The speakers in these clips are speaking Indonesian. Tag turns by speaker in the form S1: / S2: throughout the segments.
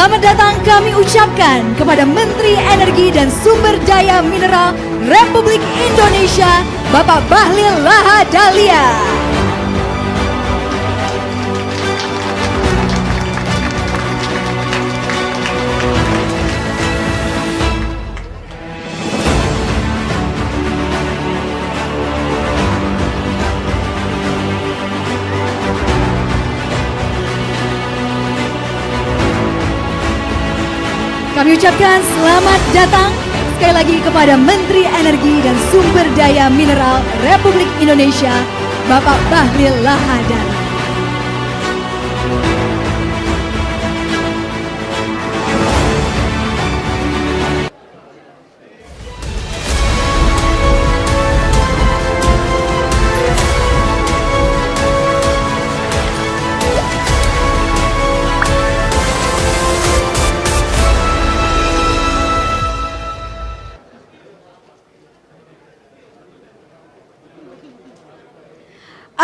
S1: Selamat datang kami ucapkan kepada Menteri Energi dan Sumber Daya Mineral Republik Indonesia, Bapak Bahlil Lahadalia. Kami ucapkan selamat datang sekali lagi kepada Menteri Energi dan Sumber Daya Mineral Republik Indonesia, Bapak Bahlil Lahadalia.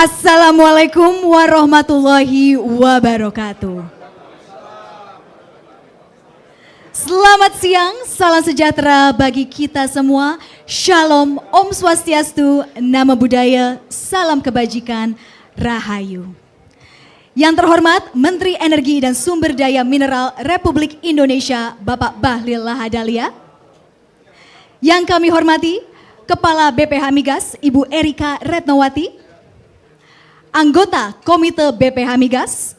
S1: Assalamualaikum warahmatullahi wabarakatuh. Selamat siang, salam sejahtera bagi kita semua. Shalom, Om Swastiastu, Namo Buddhaya, salam kebajikan, Rahayu. Yang terhormat Menteri Energi dan Sumber Daya Mineral Republik Indonesia, Bapak Bahlil Lahadalia. Yang kami hormati Kepala BPH Migas, Ibu Erika Retnowati. Anggota Komite BPH Migas,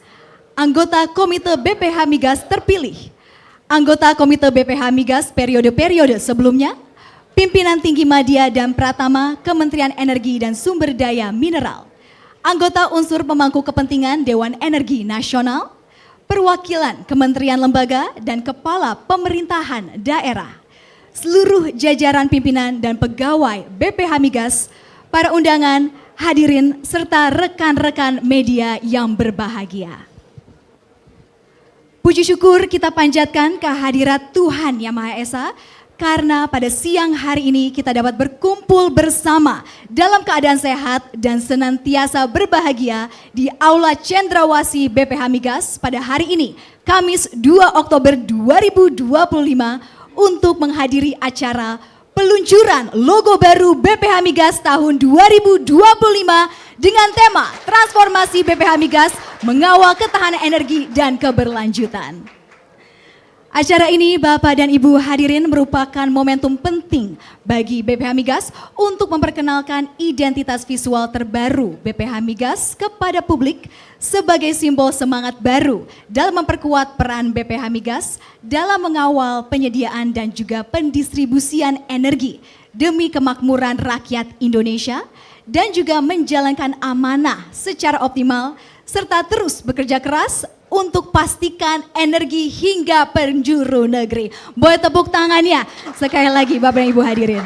S1: anggota Komite BPH Migas terpilih, anggota Komite BPH Migas periode-periode sebelumnya, pimpinan tinggi Madya dan Pratama Kementerian Energi dan Sumber Daya Mineral, anggota unsur pemangku kepentingan Dewan Energi Nasional, perwakilan kementerian lembaga dan kepala pemerintahan daerah, seluruh jajaran pimpinan dan pegawai BPH Migas, para undangan, hadirin serta rekan-rekan media yang berbahagia. Puji syukur kita panjatkan kehadirat Tuhan Yang Maha Esa karena pada siang hari ini kita dapat berkumpul bersama dalam keadaan sehat dan senantiasa berbahagia di Aula Cendrawasih BPH Migas pada hari ini, Kamis 2 Oktober 2025 untuk menghadiri acara peluncuran logo baru BPH Migas tahun 2025 dengan tema Transformasi BPH Migas Mengawal Ketahanan Energi dan Keberlanjutan. Acara ini Bapak dan Ibu hadirin merupakan momentum penting bagi BPH Migas untuk memperkenalkan identitas visual terbaru BPH Migas kepada publik sebagai simbol semangat baru dalam memperkuat peran BPH Migas dalam mengawal penyediaan dan juga pendistribusian energi demi kemakmuran rakyat Indonesia dan juga menjalankan amanah secara optimal serta terus bekerja keras untuk pastikan energi hingga penjuru negeri. Boleh tepuk tangannya sekali lagi Bapak dan Ibu hadirin.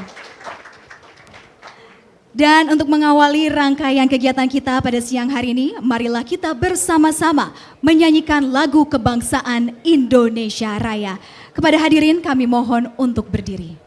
S1: Dan untuk mengawali rangkaian kegiatan kita pada siang hari ini, marilah kita bersama-sama menyanyikan lagu kebangsaan Indonesia Raya. Kepada hadirin kami mohon untuk berdiri.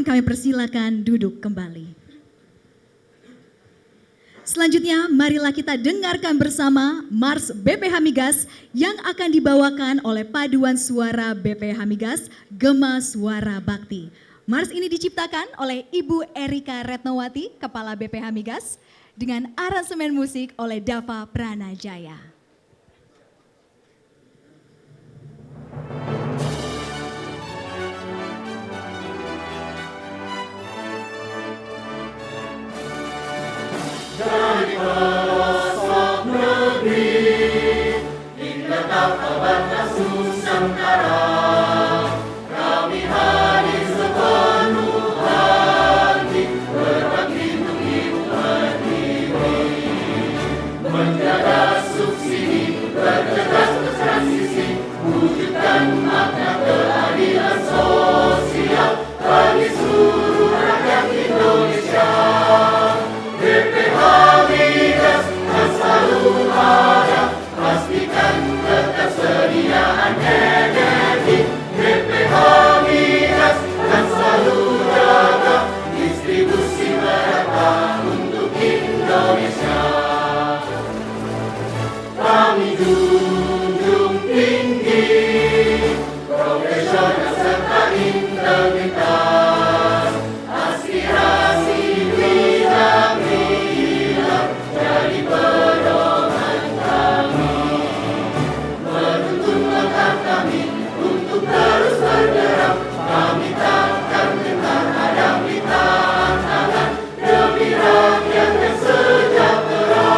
S1: kami persilakan duduk kembali. Selanjutnya, marilah kita dengarkan bersama Mars BPH Migas yang akan dibawakan oleh paduan suara BPH Migas, Gema Suara Bakti. Mars ini diciptakan oleh Ibu Erika Retnowati, Kepala BPH Migas, dengan aransemen musik oleh Dava Pranajaya.
S2: Dari pelosok negeri hingga tapal batas Nusantara, kami hadir sepenuh hati berbakti untuk ibu pertiwi, menjaga subsidi, bergegas bertransisi, wujudkan makna keadilan sosial bagi seluruh rakyat Indonesia. BPH Migas kan selalu ada, pastikan ketersediaan energi. BPH Migas kan selalu jaga distribusi merata untuk Indonesia. Kami junjung tinggi profesional serta integritas, aspirasi bidang jadi pedoman kami, menuntun langkah kami untuk terus bergerak. Kami takkan gentar hadapi tantangan demi rakyat yang sejahtera.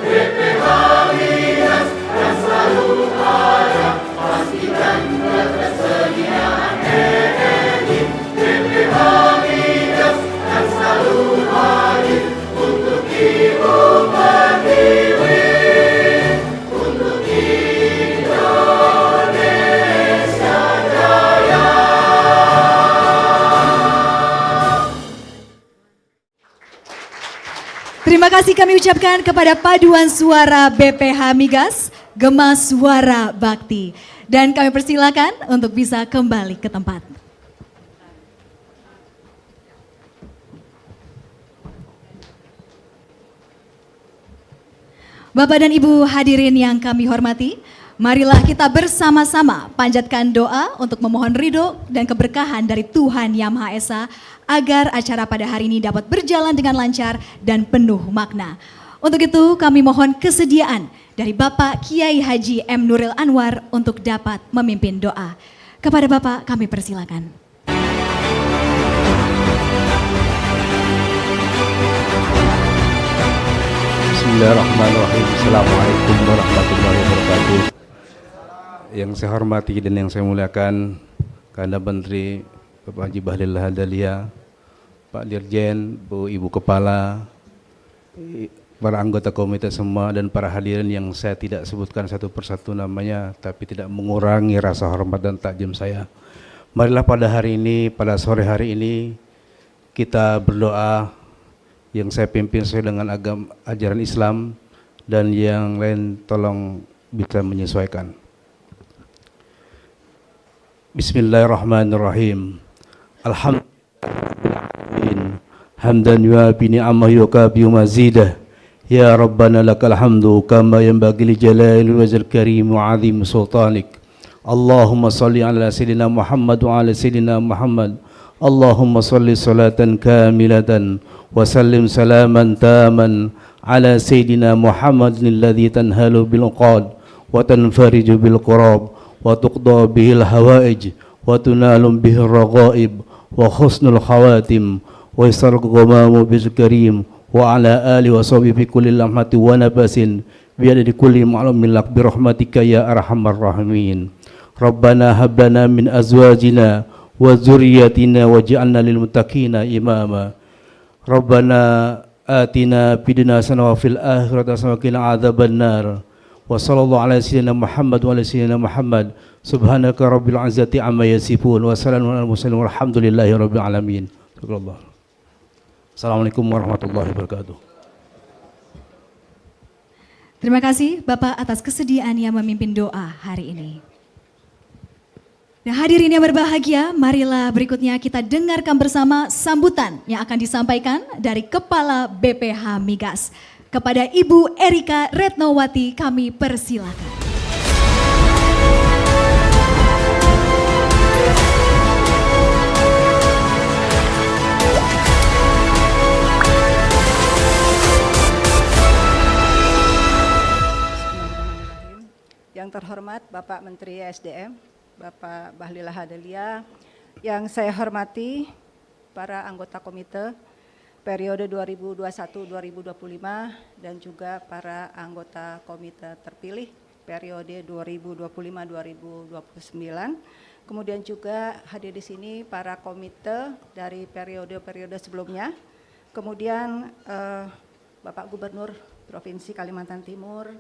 S2: BPH Migas kan selalu ada, pastikan ketersediaan energi. BPH Migas kan selalu hadir untuk ibu pertiwi, untuk Indonesia Jaya.
S1: Terima kasih kami ucapkan kepada paduan suara BPH Migas, Gema Suara Bakti. Dan kami persilakan untuk bisa kembali ke tempat. Bapak dan Ibu hadirin yang kami hormati, marilah kita bersama-sama panjatkan doa untuk memohon ridho dan keberkahan dari Tuhan Yang Maha Esa agar acara pada hari ini dapat berjalan dengan lancar dan penuh makna. Untuk itu kami mohon kesediaan dari Bapak Kiai Haji M. Nuril Anwar untuk dapat memimpin doa. Kepada Bapak kami persilakan.
S3: Bismillahirrahmanirrahim. Assalamualaikum warahmatullahi wabarakatuh. Yang saya hormati dan yang saya muliakan Kanda Menteri Bapak Haji Bahlil Lahadalia, Pak Dirjen, Bu Ibu Kepala, para anggota komite semua dan para hadirin yang saya tidak sebutkan satu persatu namanya, tapi tidak mengurangi rasa hormat dan takjim saya. Marilah pada hari ini, pada sore hari ini kita berdoa yang saya pimpin sesuai dengan ajaran Islam dan yang lain tolong bisa menyesuaikan. Bismillahirrahmanirrahim. Alhamdulillah hamdan yuafi ni'amahu yukafi mazidah. Ya Rabbana lakal hamdu kama yanbaghi li jalali wajhil karim wa 'azim sultanik. Allahumma salli ala sayyidina Muhammad wa ala sayyidina Muhammad. Allahumma salli salatan kamilatan wa sallim salaman taman ala sayyidina Muhammadin alladhi tanhalu bil uqad wa tanfariju bil qurab wa tuqda bihil hawaij wa tunalum bihir raghaib wa husnul khawatim wa yasarqu ghamamu bil karim wa ala ali wa sahbihi fi kulli lamhati wa nabasin bi adadi kulli ma'lumin lak bi rahmatika ya arhamar rahimin. Rabbana hab lana min azwajina wa dzurriyyatina waj'alna lil muttaqina imama. Rabbana atina fid dunya hasanah wa fil akhirati hasanah wa qina adzabannar. Wa sallallahu ala sayyidina Muhammad wa ala sayyidina Muhammad. Subhanaka rabbil izzati amma yasifun wa salamun alal mursalin walhamdulillahi rabbil alamin. Assalamualaikum warahmatullahi wabarakatuh.
S1: Terima kasih Bapak atas kesediaannya memimpin doa hari ini. Nah, hadirin yang berbahagia, marilah berikutnya kita dengarkan bersama sambutan yang akan disampaikan dari Kepala BPH Migas. Kepada Ibu Erika Retnowati kami persilakan.
S4: Yang terhormat Bapak Menteri SDM, Bapak Bahlil Lahadalia, yang saya hormati para anggota komite periode 2021-2025 dan juga para anggota komite terpilih periode 2025-2029. Kemudian juga hadir di sini para komite dari periode-periode sebelumnya. Kemudian Bapak Gubernur Provinsi Kalimantan Timur,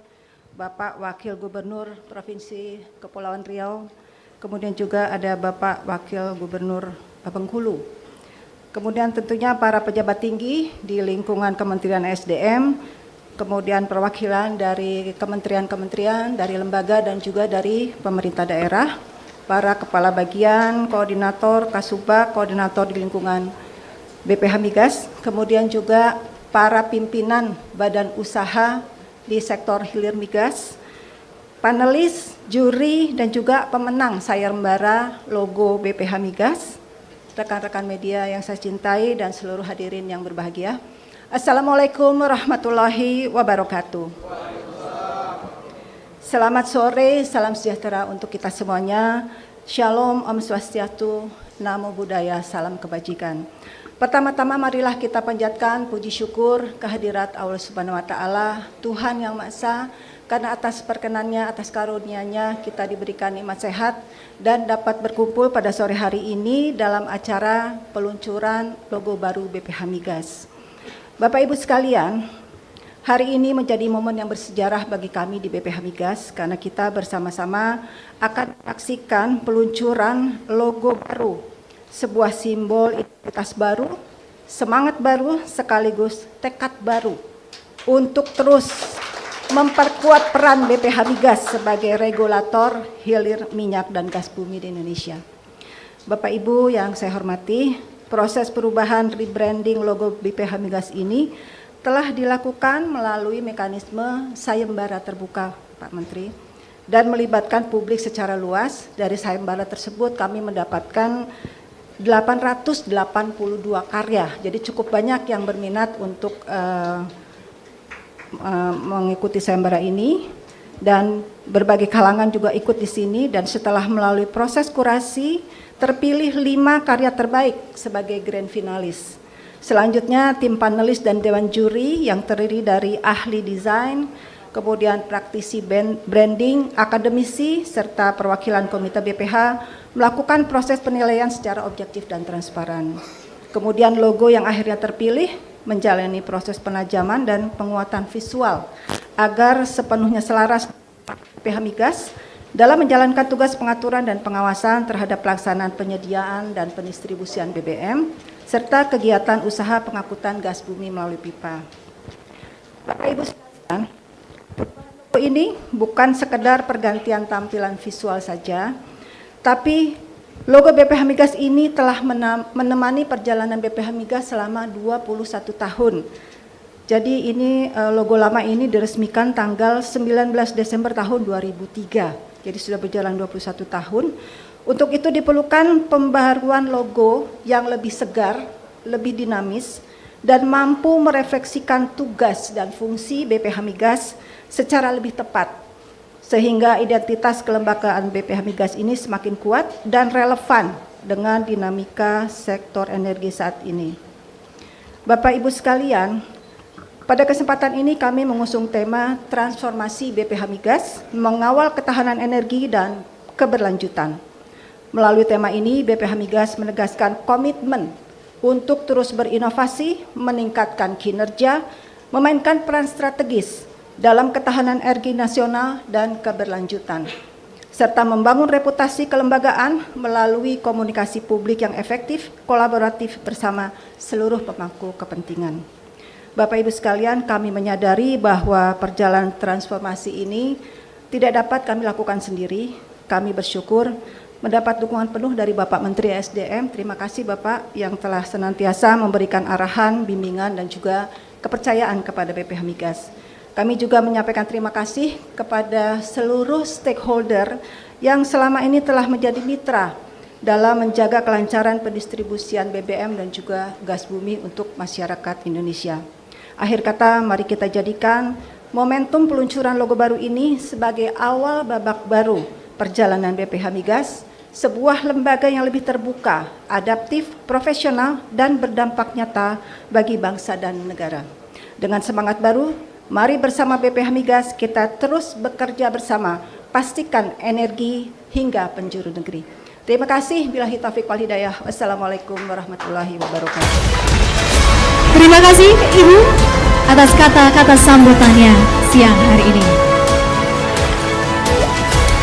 S4: Bapak Wakil Gubernur Provinsi Kepulauan Riau, kemudian juga ada Bapak Wakil Gubernur Bengkulu. Kemudian tentunya para pejabat tinggi di lingkungan Kementerian SDM, kemudian perwakilan dari kementerian-kementerian, dari lembaga dan juga dari pemerintah daerah, para kepala bagian, koordinator, kasubag, koordinator di lingkungan BPH Migas, kemudian juga para pimpinan badan usaha di sektor hilir migas, panelis, juri, dan juga pemenang sayembara logo BPH Migas, rekan-rekan media yang saya cintai dan seluruh hadirin yang berbahagia. Assalamualaikum warahmatullahi wabarakatuh. Selamat sore, salam sejahtera untuk kita semuanya. Shalom, Om Swastiastu, Namo Buddhaya, salam kebajikan. Pertama-tama marilah kita panjatkan puji syukur kehadirat Allah Subhanahu wa taala, Tuhan yang Maha Esa, karena atas perkenannya, atas karunia-Nya kita diberikan nikmat sehat dan dapat berkumpul pada sore hari ini dalam acara peluncuran logo baru BPH Migas. Bapak Ibu sekalian, hari ini menjadi momen yang bersejarah bagi kami di BPH Migas karena kita bersama-sama akan menyaksikan peluncuran logo baru, sebuah simbol identitas baru, semangat baru, sekaligus tekad baru untuk terus memperkuat peran BPH Migas sebagai regulator hilir minyak dan gas bumi di Indonesia. Bapak Ibu yang saya hormati, proses perubahan rebranding logo BPH Migas ini telah dilakukan melalui mekanisme sayembara terbuka, Pak Menteri, dan melibatkan publik secara luas. Dari sayembara tersebut kami mendapatkan 882 karya, jadi cukup banyak yang berminat untuk mengikuti sayembara ini dan berbagai kalangan juga ikut di sini, dan setelah melalui proses kurasi terpilih 5 karya terbaik sebagai grand finalis. Selanjutnya tim panelis dan dewan juri yang terdiri dari ahli desain, kemudian praktisi branding, akademisi, serta perwakilan komite BPH melakukan proses penilaian secara objektif dan transparan. Kemudian logo yang akhirnya terpilih menjalani proses penajaman dan penguatan visual agar sepenuhnya selaras BPH Migas dalam menjalankan tugas pengaturan dan pengawasan terhadap pelaksanaan penyediaan dan pendistribusian BBM serta kegiatan usaha pengangkutan gas bumi melalui pipa. Bapak Ibu sekalian, logo ini bukan sekedar pergantian tampilan visual saja, tapi logo BPH Migas ini telah menemani perjalanan BPH Migas selama 21 tahun. Jadi ini logo lama ini diresmikan tanggal 19 Desember tahun 2003. Jadi sudah berjalan 21 tahun. Untuk itu diperlukan pembaharuan logo yang lebih segar, lebih dinamis, dan mampu merefleksikan tugas dan fungsi BPH Migas secara lebih tepat, sehingga identitas kelembagaan BPH Migas ini semakin kuat dan relevan dengan dinamika sektor energi saat ini. Bapak Ibu sekalian, pada kesempatan ini kami mengusung tema transformasi BPH Migas, mengawal ketahanan energi dan keberlanjutan. Melalui tema ini, BPH Migas menegaskan komitmen untuk terus berinovasi, meningkatkan kinerja, memainkan peran strategis dalam ketahanan energi nasional dan keberlanjutan, serta membangun reputasi kelembagaan melalui komunikasi publik yang efektif, kolaboratif bersama seluruh pemangku kepentingan. Bapak Ibu sekalian, kami menyadari bahwa perjalanan transformasi ini tidak dapat kami lakukan sendiri. Kami bersyukur mendapat dukungan penuh dari Bapak Menteri SDM. Terima kasih Bapak yang telah senantiasa memberikan arahan, bimbingan, dan juga kepercayaan kepada BPH Migas. Kami juga menyampaikan terima kasih kepada seluruh stakeholder yang selama ini telah menjadi mitra dalam menjaga kelancaran pendistribusian BBM dan juga gas bumi untuk masyarakat Indonesia. Akhir kata, mari kita jadikan momentum peluncuran logo baru ini sebagai awal babak baru perjalanan BPH Migas, sebuah lembaga yang lebih terbuka, adaptif, profesional, dan berdampak nyata bagi bangsa dan negara. Dengan semangat baru, mari bersama BPH Migas kita terus bekerja bersama, pastikan energi hingga penjuru negeri. Terima kasih. Billahi taufiq wal hidayah. Wassalamualaikum warahmatullahi wabarakatuh.
S1: Terima kasih Ibu atas kata-kata sambutannya siang hari ini.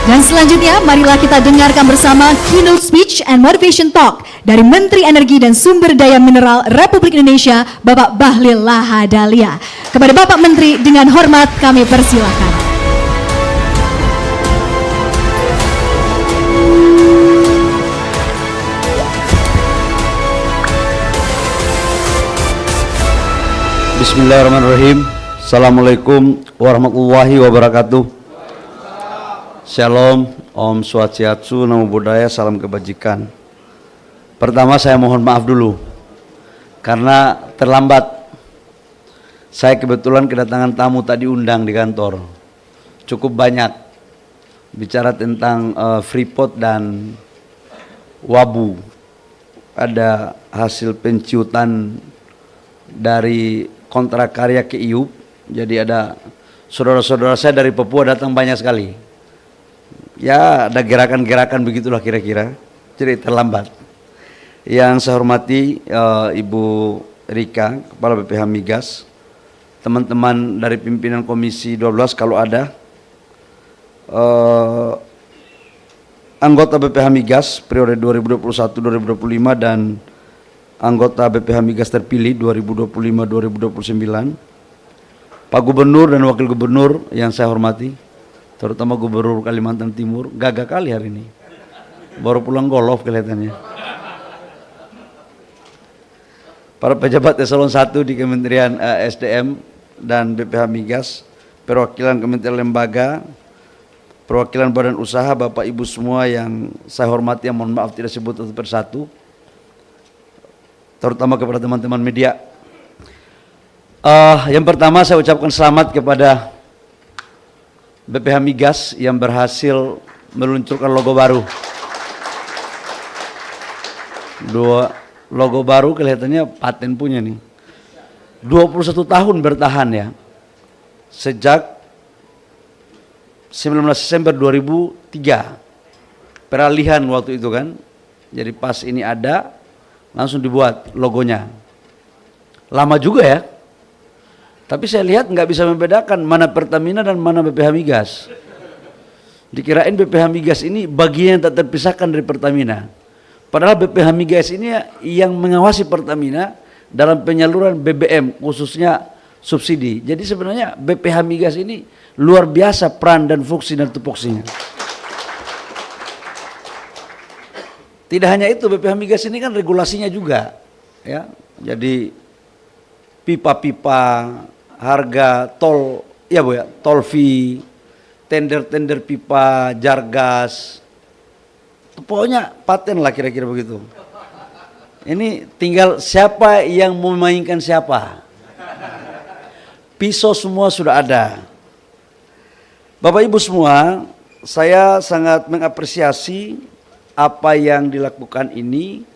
S1: Dan selanjutnya marilah kita dengarkan bersama keynote speech and motivation talk dari Menteri Energi dan Sumber Daya Mineral Republik Indonesia, Bapak Bahlil Lahadalia. Kepada Bapak Menteri dengan hormat kami persilakan.
S5: Bismillahirrahmanirrahim. Assalamualaikum warahmatullahi wabarakatuh. Shalom, Om Swastiastu, Namo Buddhaya, salam kebajikan. Pertama saya mohon maaf dulu karena terlambat. Saya kebetulan kedatangan tamu tadi undang di kantor. Cukup banyak bicara tentang Freeport dan Wabu. Ada hasil penciutan dari kontrak karya ke IUP. Jadi ada saudara-saudara saya dari Papua datang banyak sekali. Ya ada gerakan-gerakan begitulah kira-kira. Jadi terlambat. Yang saya hormati Ibu Rika, Kepala BPH Migas, teman-teman dari pimpinan Komisi 12 kalau ada, anggota BPH Migas periode 2021-2025 dan anggota BPH Migas terpilih 2025-2029, Pak Gubernur dan Wakil Gubernur yang saya hormati, terutama Gubernur Kalimantan Timur, gagah kali hari ini, baru pulang golf kelihatannya. Para pejabat eselon 1 di Kementerian SDM dan BPH Migas, perwakilan kementerian lembaga, perwakilan badan usaha, Bapak Ibu semua yang saya hormati, yang mohon maaf tidak sebut satu persatu, terutama kepada teman-teman media. Yang pertama saya ucapkan selamat kepada BPH Migas yang berhasil meluncurkan logo baru. Dua logo baru kelihatannya paten punya nih. 21 tahun bertahan ya. Sejak 19 Desember 2003. Peralihan waktu itu kan. Jadi pas ini ada, langsung dibuat logonya. Lama juga ya. Tapi saya lihat nggak bisa membedakan mana Pertamina dan mana BPH Migas. Dikirain BPH Migas ini bagian yang tak terpisahkan dari Pertamina. Padahal BPH Migas ini yang mengawasi Pertamina dalam penyaluran BBM, khususnya subsidi. Jadi sebenarnya BPH Migas ini luar biasa peran dan fungsi dan tupoksinya. Tidak hanya itu, BPH Migas ini kan regulasinya juga, ya. Jadi pipa-pipa, harga tol, ya Bu ya, tol fee, tender-tender pipa, jargas, pokoknya paten lah kira-kira begitu. Ini tinggal siapa yang memainkan siapa. Pisau semua sudah ada. Bapak Ibu semua, saya sangat mengapresiasi apa yang dilakukan ini,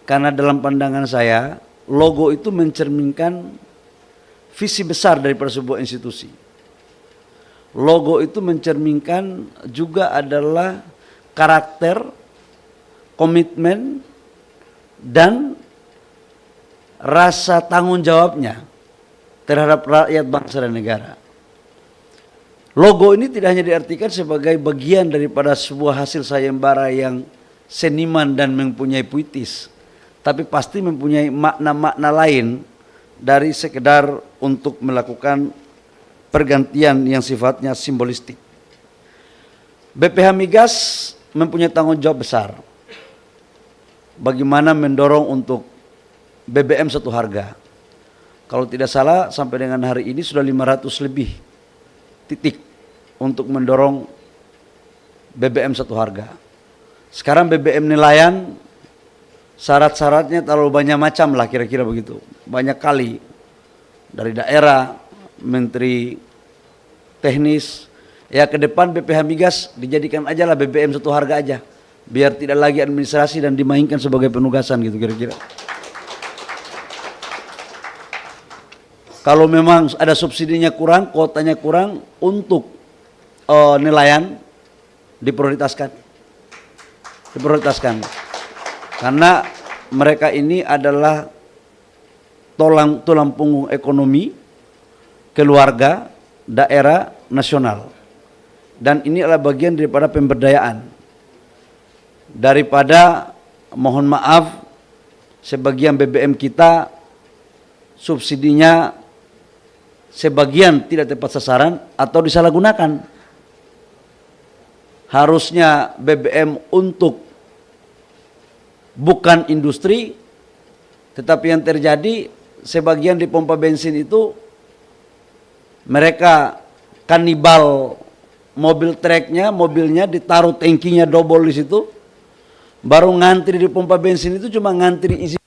S5: karena dalam pandangan saya logo itu mencerminkan visi besar daripada sebuah institusi. Logo itu mencerminkan juga adalah karakter, komitmen, dan rasa tanggung jawabnya terhadap rakyat, bangsa, dan negara. Logo ini tidak hanya diartikan sebagai bagian daripada sebuah hasil sayembara yang seniman dan mempunyai puitis, tapi pasti mempunyai makna-makna lain dari sekedar untuk melakukan pergantian yang sifatnya simbolistik. BPH Migas mempunyai tanggung jawab besar. Bagaimana mendorong untuk BBM satu harga. Kalau tidak salah sampai dengan hari ini sudah 500 lebih titik untuk mendorong BBM satu harga. Sekarang BBM nelayan syarat-syaratnya terlalu banyak macam lah, kira-kira begitu. Banyak kali dari daerah, menteri teknis. Ya ke depan BPH Migas dijadikan aja lah BBM satu harga aja. Biar tidak lagi administrasi dan dimainkan sebagai penugasan gitu kira-kira. Kalau memang ada subsidinya kurang, kuotanya kurang untuk nelayan diprioritaskan. Karena mereka ini adalah tulang punggung ekonomi, keluarga, daerah, nasional. Dan ini adalah bagian daripada pemberdayaan. Daripada mohon maaf sebagian BBM kita subsidinya sebagian tidak tepat sasaran atau disalahgunakan. Harusnya BBM untuk bukan industri, tetapi yang terjadi sebagian di pompa bensin itu mereka kanibal mobil treknya, mobilnya ditaruh tangkinya double di situ. Baru ngantri di pompa bensin itu cuma ngantri isi.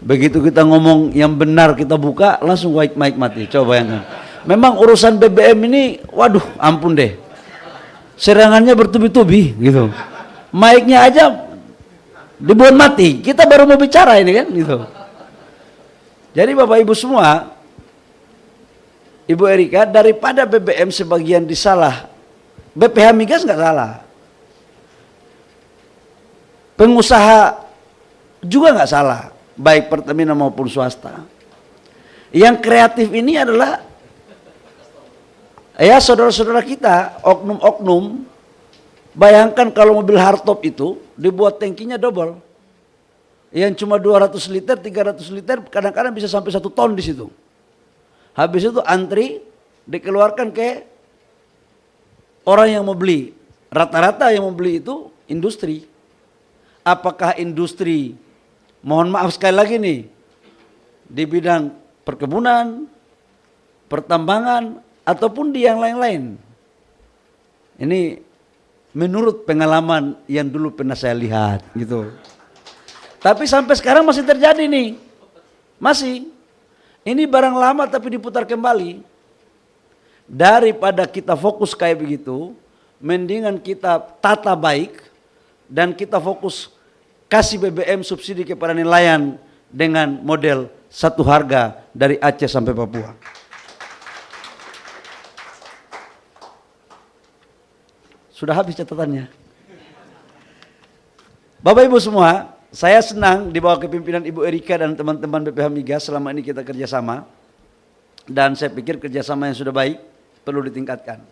S5: Begitu kita ngomong yang benar kita buka langsung white mic mati. Coba bayangkan. Memang urusan BBM ini, waduh, ampun deh. Serangannya bertubi-tubi gitu. Mic-nya aja dibuat mati. Kita baru mau bicara ini kan gitu. Jadi Bapak Ibu semua, Ibu Erika, daripada BBM sebagian disalah, BPH Migas nggak salah, pengusaha juga nggak salah, baik Pertamina maupun swasta. Yang kreatif ini adalah ya saudara-saudara kita, oknum-oknum. Bayangkan kalau mobil hardtop itu dibuat tangkinya double, yang cuma 200 liter, 300 liter, kadang-kadang bisa sampai 1 ton di situ. Habis itu antri, dikeluarkan ke orang yang mau beli. Rata-rata yang mau beli itu industri. Apakah industri, mohon maaf sekali lagi nih, di bidang perkebunan, pertambangan, ataupun di yang lain-lain. Ini menurut pengalaman yang dulu pernah saya lihat gitu. Tapi sampai sekarang masih terjadi nih. Masih. Ini barang lama tapi diputar kembali. Daripada kita fokus kayak begitu, mendingan kita tata baik dan kita fokus kasih BBM subsidi kepada nelayan dengan model satu harga dari Aceh sampai Papua. Sudah habis catatannya. Bapak Ibu semua, saya senang di bawah kepimpinan Ibu Erika dan teman-teman BPH Migas selama ini kita kerjasama. Dan saya pikir kerjasama yang sudah baik perlu ditingkatkan.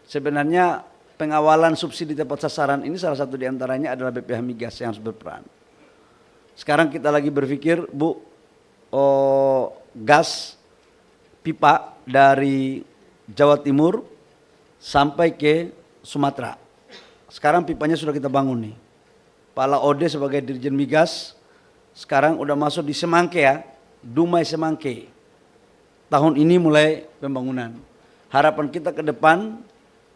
S5: Sebenarnya pengawalan subsidi tepat sasaran ini salah satu diantaranya adalah BPH Migas yang harus berperan. Sekarang kita lagi berpikir, Bu, gas pipa dari Jawa Timur sampai ke Sumatera. Sekarang pipanya sudah kita bangun nih. Pak Laode sebagai Dirjen Migas sekarang udah masuk di Semangke ya, Dumai Semangke. Tahun ini mulai pembangunan. Harapan kita ke depan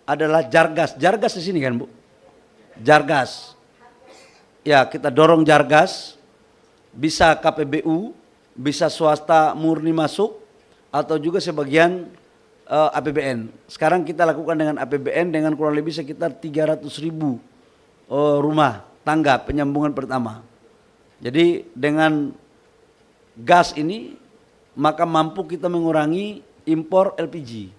S5: adalah Jargas. Jargas di sini kan, Bu? Jargas. Ya, kita dorong Jargas, bisa KPBU, bisa swasta murni masuk, atau juga sebagian APBN. Sekarang kita lakukan dengan APBN dengan kurang lebih sekitar 300.000 rumah tangga penyambungan pertama. Jadi dengan gas ini maka mampu kita mengurangi impor LPG.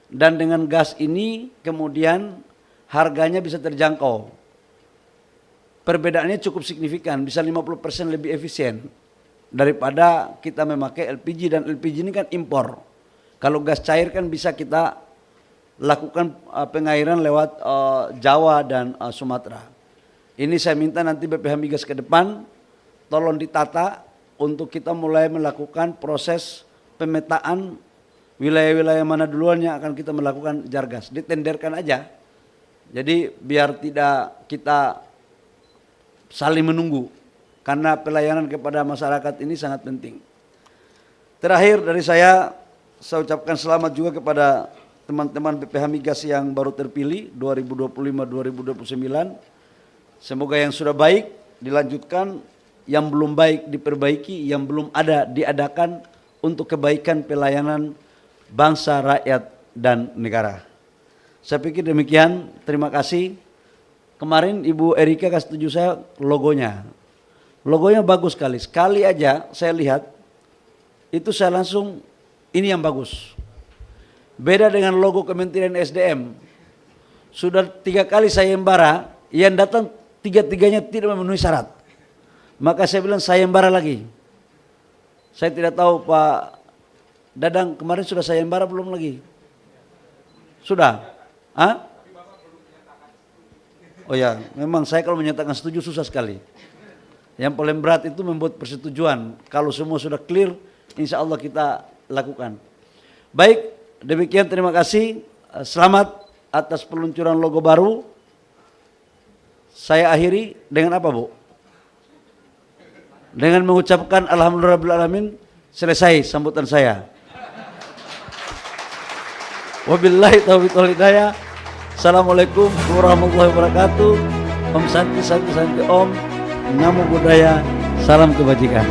S5: Dan dengan gas ini kemudian harganya bisa terjangkau. Perbedaannya cukup signifikan, bisa 50% lebih efisien daripada kita memakai LPG, dan LPG ini kan impor. Kalau gas cair kan bisa kita lakukan pengairan lewat Jawa dan Sumatera. Ini saya minta nanti BPH Migas ke depan tolong ditata untuk kita mulai melakukan proses pemetaan wilayah-wilayah mana duluan yang akan kita melakukan jargas, ditenderkan aja. Jadi biar tidak kita saling menunggu, karena pelayanan kepada masyarakat ini sangat penting. Terakhir dari saya ucapkan selamat juga kepada teman-teman BPH Migas yang baru terpilih 2025-2029. Semoga yang sudah baik dilanjutkan, yang belum baik diperbaiki, yang belum ada diadakan untuk kebaikan pelayanan bangsa, rakyat, dan negara. Saya pikir demikian, terima kasih. Kemarin Ibu Erika kasih tunjuk saya logonya. Logonya bagus sekali. Sekali aja saya lihat, itu saya langsung, ini yang bagus. Beda dengan logo Kementerian SDM. Sudah 3 kali sayembara, yang datang 3-3-nya tidak memenuhi syarat. Maka saya bilang sayembara lagi. Saya tidak tahu Pak Dadang kemarin sudah sayembara belum lagi? Sudah? Hah? Oh ya, memang saya kalau menyatakan setuju susah sekali. Yang paling berat itu membuat persetujuan. Kalau semua sudah clear, insya Allah kita lakukan. Baik, demikian terima kasih. Selamat atas peluncuran logo baru. Saya akhiri dengan apa, Bu? Dengan mengucapkan alhamdulillahirrahmanirrahim, selesai sambutan saya. Wabillahi taufiq wal hidayah. Assalamualaikum warahmatullahi wabarakatuh. Om Santi Santi Santi Om. Namo Buddhaya. Salam kebajikan.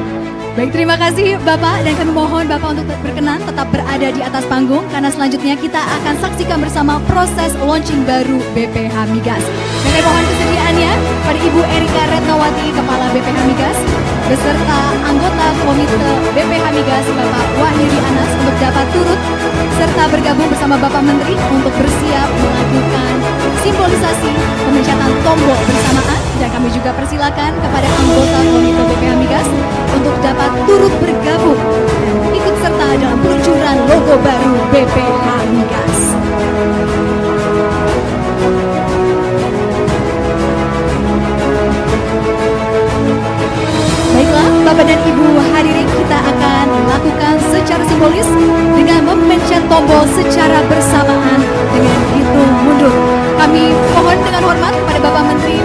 S1: Baik, terima kasih Bapak, dan kami mohon Bapak untuk berkenan tetap berada di atas panggung karena selanjutnya kita akan saksikan bersama proses launching baru BPH Migas. Dan kami mohon kesediaannya pada Ibu Erika Retnawati, Kepala BPH Migas, beserta anggota Komite BPH Migas Bapak Wahyudi Anas untuk dapat turut serta bergabung bersama Bapak Menteri untuk bersiap melakukan simbolisasi pemencatan tombol bersamaan. Dan kami juga persilakan kepada anggota Komite BPH Migas untuk dapat turut bergabung ikut serta dalam peluncuran logo baru BPH Migas. Baiklah, Bapak dan Ibu hadirin, kita akan lakukan secara simbolis dengan memencet tombol secara bersamaan dengan hitung mundur. Kami mohon dengan hormat kepada Bapak Menteri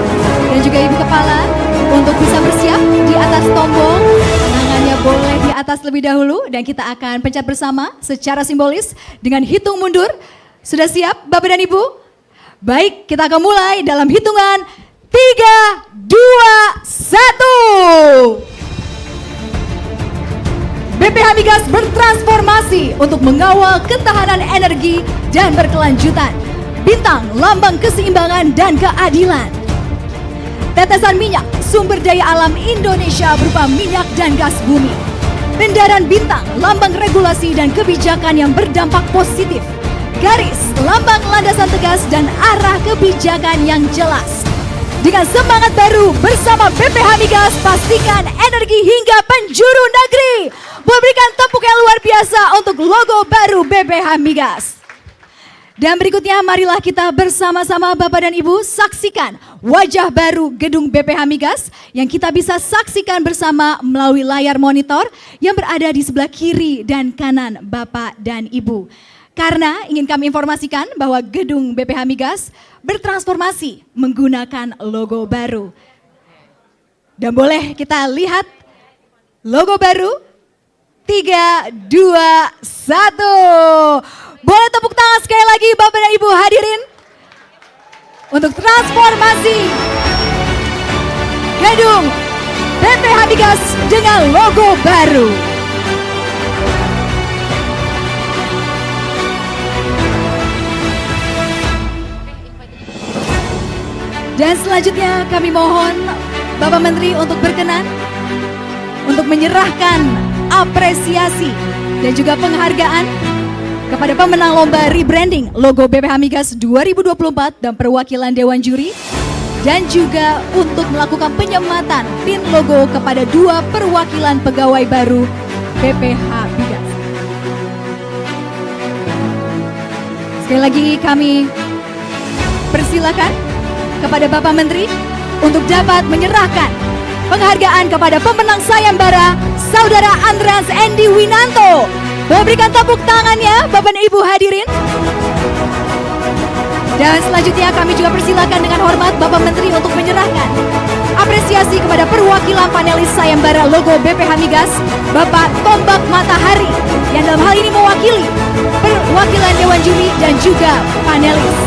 S1: dan juga Ibu Kepala untuk bisa bersiap di atas tombol. Tangannya boleh di atas lebih dahulu dan kita akan pencet bersama secara simbolis dengan hitung mundur. Sudah siap Bapak dan Ibu? Baik, kita akan mulai dalam hitungan 3, 2, 1. BPH Migas bertransformasi untuk mengawal ketahanan energi dan berkelanjutan. Bintang, lambang keseimbangan dan keadilan. Tetesan minyak, sumber daya alam Indonesia berupa minyak dan gas bumi. Kendaraan bintang, lambang regulasi dan kebijakan yang berdampak positif. Garis, lambang landasan tegas dan arah kebijakan yang jelas. Dengan semangat baru bersama BPH Migas, pastikan energi hingga penjuru negeri. Berikan tepuk yang luar biasa untuk logo baru BPH Migas. Dan berikutnya marilah kita bersama-sama Bapak dan Ibu saksikan wajah baru gedung BPH Migas yang kita bisa saksikan bersama melalui layar monitor yang berada di sebelah kiri dan kanan Bapak dan Ibu. Karena ingin kami informasikan bahwa gedung BPH Migas bertransformasi menggunakan logo baru. Dan boleh kita lihat logo baru. 3, 2, 1. Boleh tepuk tangan sekali lagi Bapak dan Ibu hadirin untuk transformasi gedung BPH Migas dengan logo baru. Dan selanjutnya kami mohon Bapak Menteri untuk berkenan untuk menyerahkan apresiasi dan juga penghargaan kepada pemenang lomba rebranding logo BPH Migas 2024 dan perwakilan Dewan Juri, dan juga untuk melakukan penyematan pin logo kepada 2 perwakilan pegawai baru BPH Migas. Sekali lagi kami persilakan kepada Bapak Menteri untuk dapat menyerahkan penghargaan kepada pemenang sayembara Saudara Andreas Endi Winanto Boleh berikan tepuk tangannya Bapak dan Ibu hadirin. Dan selanjutnya kami juga persilakan dengan hormat Bapak Menteri untuk menyerahkan apresiasi kepada perwakilan panelis sayembara logo BPH Migas, Bapak Tombak Matahari, yang dalam hal ini mewakili perwakilan Dewan Juri dan juga panelis.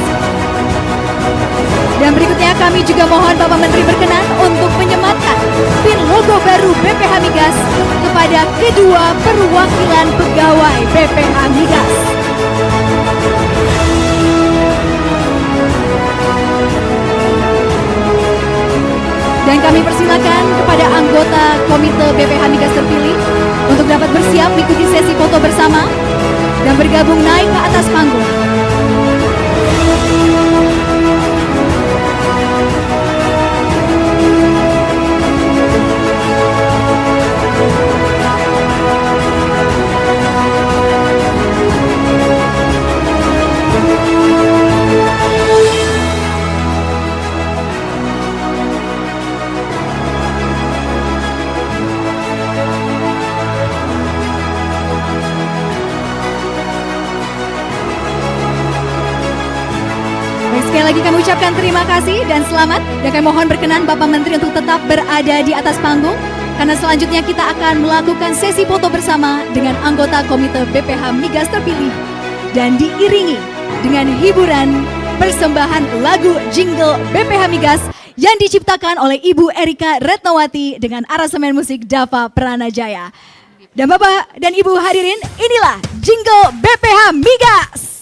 S1: Dan berikutnya kami juga mohon Bapak Menteri berkenan untuk menyematkan pin logo baru BPH Migas kepada kedua perwakilan pegawai BPH Migas. Dan kami persilakan kepada anggota Komite BPH Migas terpilih untuk dapat bersiap mengikuti sesi foto bersama dan bergabung naik ke atas panggung. Sekali lagi kami ucapkan terima kasih dan selamat. Dan kami mohon berkenan Bapak Menteri untuk tetap berada di atas panggung, karena selanjutnya kita akan melakukan sesi foto bersama dengan anggota Komite BPH Migas terpilih dan diiringi dengan hiburan persembahan lagu jingle BPH Migas yang diciptakan oleh Ibu Erika Retnawati dengan aransemen musik Dava Pranajaya. Dan Bapak dan Ibu hadirin, inilah jingle BPH Migas.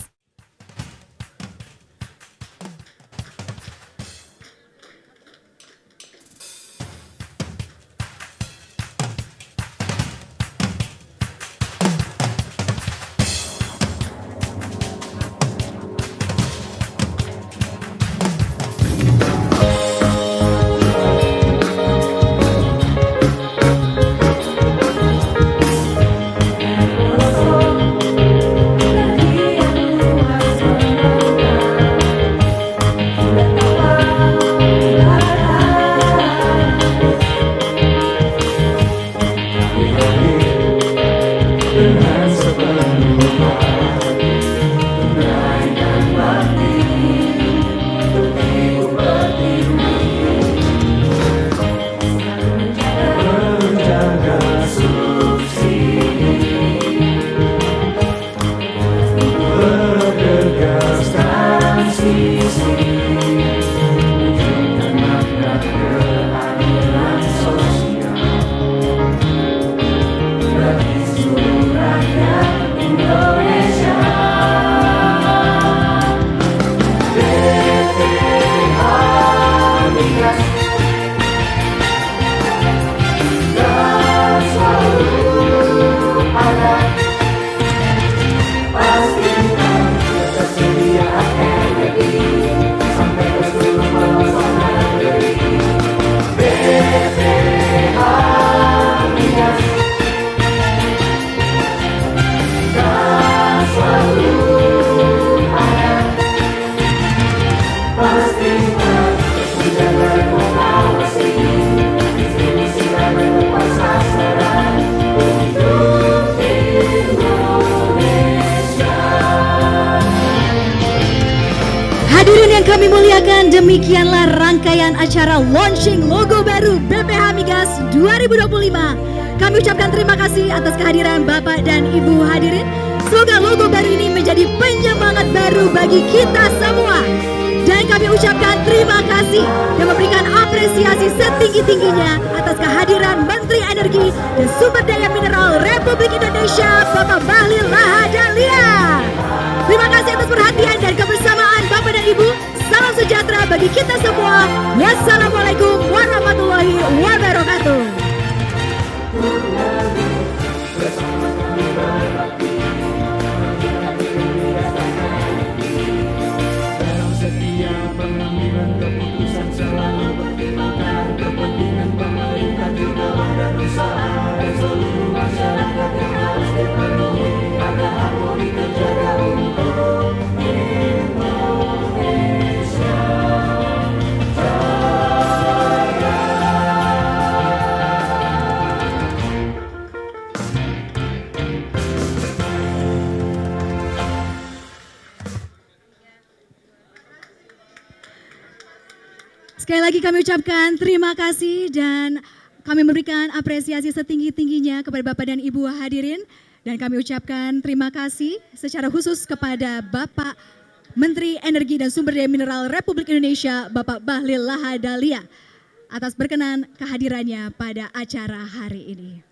S1: Hadirin yang kami muliakan, demikianlah rangkaian acara launching logo baru BPH Migas 2025. Kami ucapkan terima kasih atas kehadiran Bapak dan Ibu hadirin. Semoga logo baru ini menjadi penyemangat baru bagi kita semua. Dan kami ucapkan terima kasih dan memberikan apresiasi setinggi-tingginya atas kehadiran Menteri Energi dan Sumber Daya Mineral Republik Indonesia, Bapak Bahlil Lahadalia. Terima kasih atas perhatian dan kebersamaan Bapak dan Ibu. Salam sejahtera bagi kita semua. Wassalamualaikum warahmatullahi wabarakatuh.
S2: Dalam setiap pengambilan keputusan selalu pertimbangkan kepentingan pemerintah juga dan usaha dan seluruh masyarakat yang harus dipenuhi agar harmoni terjaga untuk Indonesia Jaya.
S1: Sekali lagi kami ucapkan terima kasih dan kami memberikan apresiasi setinggi-tingginya kepada Bapak dan Ibu hadirin. Dan kami ucapkan terima kasih secara khusus kepada Bapak Menteri Energi dan Sumber Daya Mineral Republik Indonesia, Bapak Bahlil Lahadalia, atas berkenan kehadirannya pada acara hari ini.